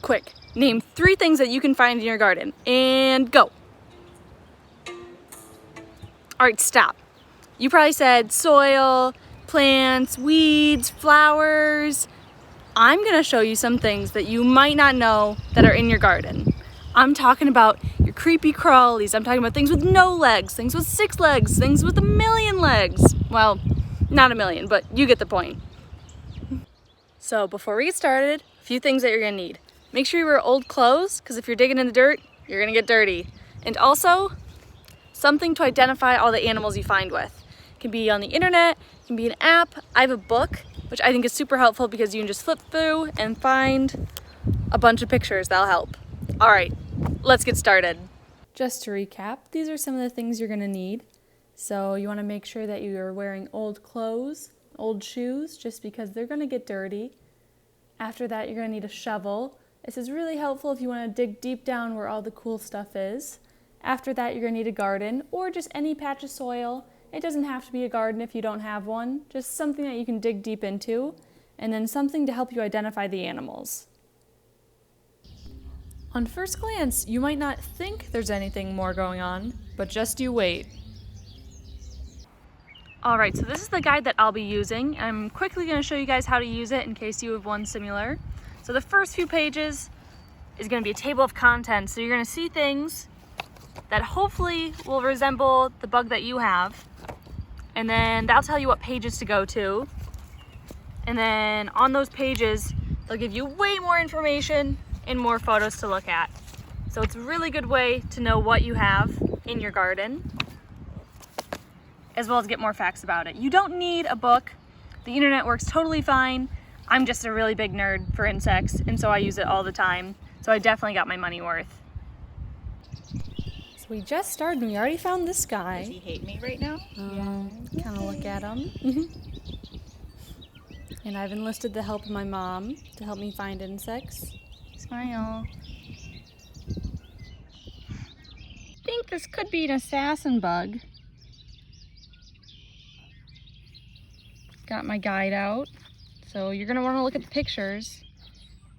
Quick, name 3 things that you can find in your garden, and go. All right, stop. You probably said soil, plants, weeds, flowers. I'm gonna show you some things that you might not know that are in your garden. I'm talking about your creepy crawlies. I'm talking about things with no legs, things with 6 legs, things with 1,000,000 legs. Well, not 1,000,000, but you get the point. So before we get started, a few things that you're gonna need. Make sure you wear old clothes, because if you're digging in the dirt, you're gonna get dirty. And also, something to identify all the animals you find with. It can be on the internet, it can be an app. I have a book, which I think is super helpful because you can just flip through and find a bunch of pictures that'll help. All right, let's get started. Just to recap, these are some of the things you're gonna need. So you wanna make sure that you're wearing old clothes, old shoes, just because they're gonna get dirty. After that, you're gonna need a shovel. This is really helpful if you wanna dig deep down where all the cool stuff is. After that, you're gonna need a garden or just any patch of soil. It doesn't have to be a garden if you don't have one, just something that you can dig deep into, and then something to help you identify the animals. On first glance, you might not think there's anything more going on, but just you wait. All right, so this is the guide that I'll be using. I'm quickly gonna show you guys how to use it in case you have one similar. So the first few pages is gonna be a table of contents. So you're gonna see things that hopefully will resemble the bug that you have. And then that'll tell you what pages to go to. And then on those pages, they'll give you way more information and more photos to look at. So it's a really good way to know what you have in your garden, as well as get more facts about it. You don't need a book. The internet works totally fine. I'm just a really big nerd for insects, and so I use it all the time. So I definitely got my money worth. We just started and we already found this guy. Does he hate me right now? Kind of look at him. And I've enlisted the help of my mom to help me find insects. Smile. I think this could be an assassin bug. Got my guide out. So you're going to want to look at the pictures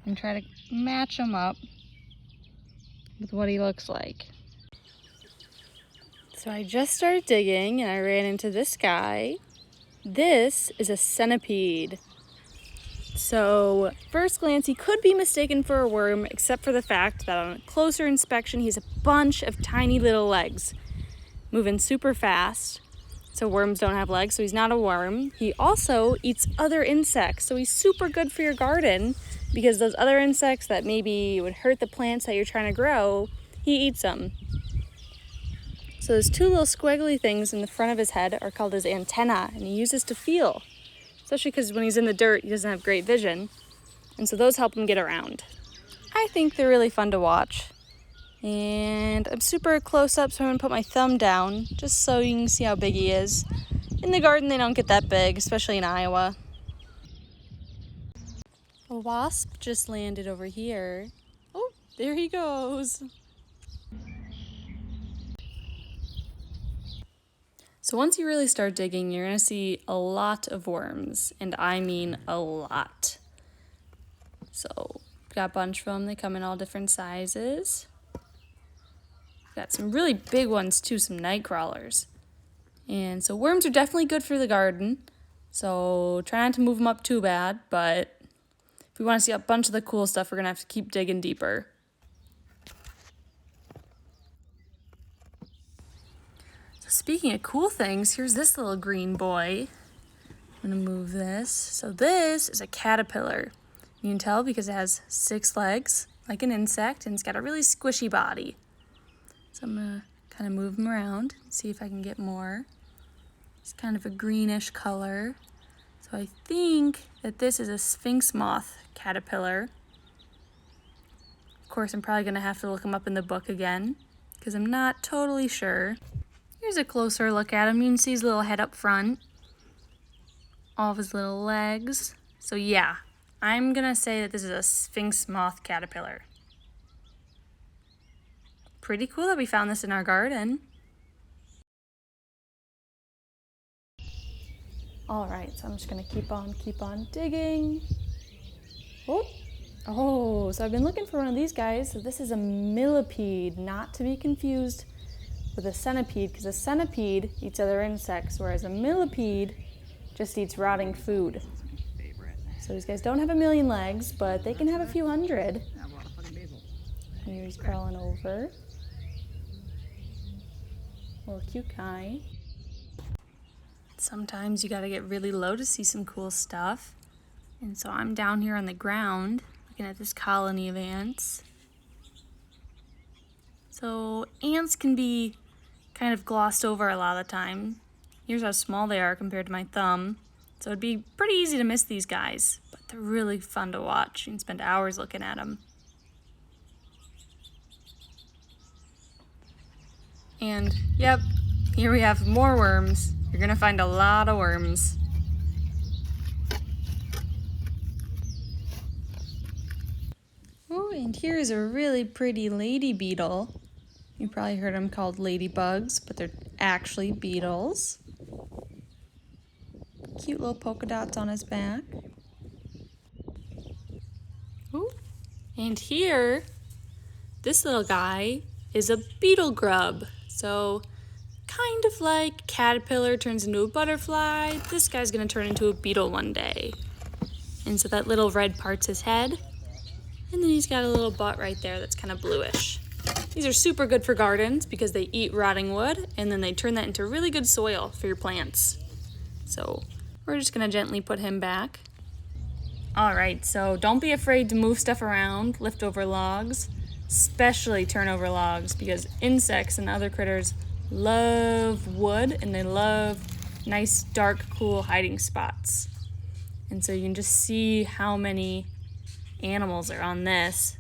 and try to match them up with what he looks like. So I just started digging and I ran into this guy. This is a centipede. So first glance, he could be mistaken for a worm, except for the fact that on a closer inspection, he's a bunch of tiny little legs, moving super fast. So worms don't have legs, so he's not a worm. He also eats other insects, so he's super good for your garden because those other insects that maybe would hurt the plants that you're trying to grow, he eats them. So those 2 little squiggly things in the front of his head are called his antennae, and he uses to feel, especially because when he's in the dirt, he doesn't have great vision, and so those help him get around. I think they're really fun to watch, and I'm super close up, so I'm gonna put my thumb down just so you can see how big he is. In the garden, they don't get that big, especially in Iowa. A wasp just landed over here. Oh, there he goes. So once you really start digging, you're gonna see a lot of worms, and I mean a lot. So got a bunch of them. They come in all different sizes. Got some really big ones too, some night crawlers. And so worms are definitely good for the garden. So try not to move them up too bad, but if we want to see a bunch of the cool stuff, we're gonna have to keep digging deeper. Speaking of cool things, here's this little green boy. I'm gonna move this. So this is a caterpillar. You can tell because it has 6 legs, like an insect, and it's got a really squishy body. So I'm gonna kind of move him around and see if I can get more. It's kind of a greenish color. So I think that this is a sphinx moth caterpillar. Of course, I'm probably gonna have to look him up in the book again because I'm not totally sure. Here's a closer look at him. You can see his little head up front, all of his little legs. So yeah, I'm gonna say that this is a sphinx moth caterpillar. Pretty cool that we found this in our garden. All right, so I'm just gonna keep on digging. Oh, so I've been looking for one of these guys. So this is a millipede, not to be confused with a centipede, because a centipede eats other insects, whereas a millipede just eats rotting food. So these guys don't have a million legs, but they can have a few hundred. Here he's crawling over. Little cute guy. Sometimes you gotta get really low to see some cool stuff. And so I'm down here on the ground looking at this colony of ants. So ants can be kind of glossed over a lot of the time. Here's how small they are compared to my thumb. So it'd be pretty easy to miss these guys, but they're really fun to watch. You can spend hours looking at them. And yep, here we have more worms. You're gonna find a lot of worms. Oh, and here's a really pretty lady beetle. You probably heard them called ladybugs, but they're actually beetles. Cute little polka dots on his back. Ooh. And here, this little guy is a beetle grub. So kind of like caterpillar turns into a butterfly, this guy's gonna turn into a beetle one day. And so that little red part's his head. And then he's got a little butt right there that's kind of bluish. These are super good for gardens because they eat rotting wood and then they turn that into really good soil for your plants. So we're just gonna gently put him back. All right, so don't be afraid to move stuff around, lift over logs, especially turn over logs, because insects and other critters love wood and they love nice, dark, cool hiding spots. And so you can just see how many animals are on this.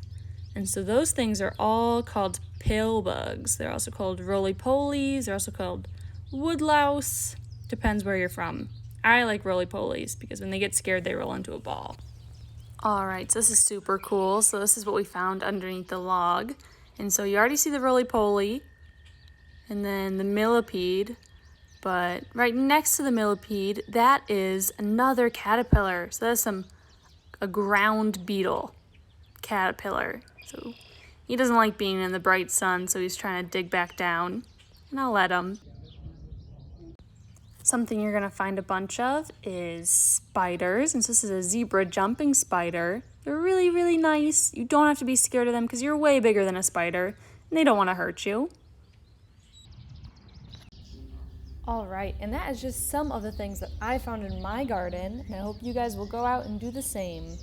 And so those things are all called pill bugs. They're also called roly-polies. They're also called woodlouse. Depends where you're from. I like roly-polies because when they get scared, they roll into a ball. All right, so this is super cool. So this is what we found underneath the log. And so you already see the roly-poly and then the millipede. But right next to the millipede, that is another caterpillar. So that's a ground beetle caterpillar. So he doesn't like being in the bright sun, so he's trying to dig back down. And I'll let him. Something you're gonna find a bunch of is spiders. And so this is a zebra jumping spider. They're really, really nice. You don't have to be scared of them because you're way bigger than a spider and they don't want to hurt you. All right, and that is just some of the things that I found in my garden, and I hope you guys will go out and do the same.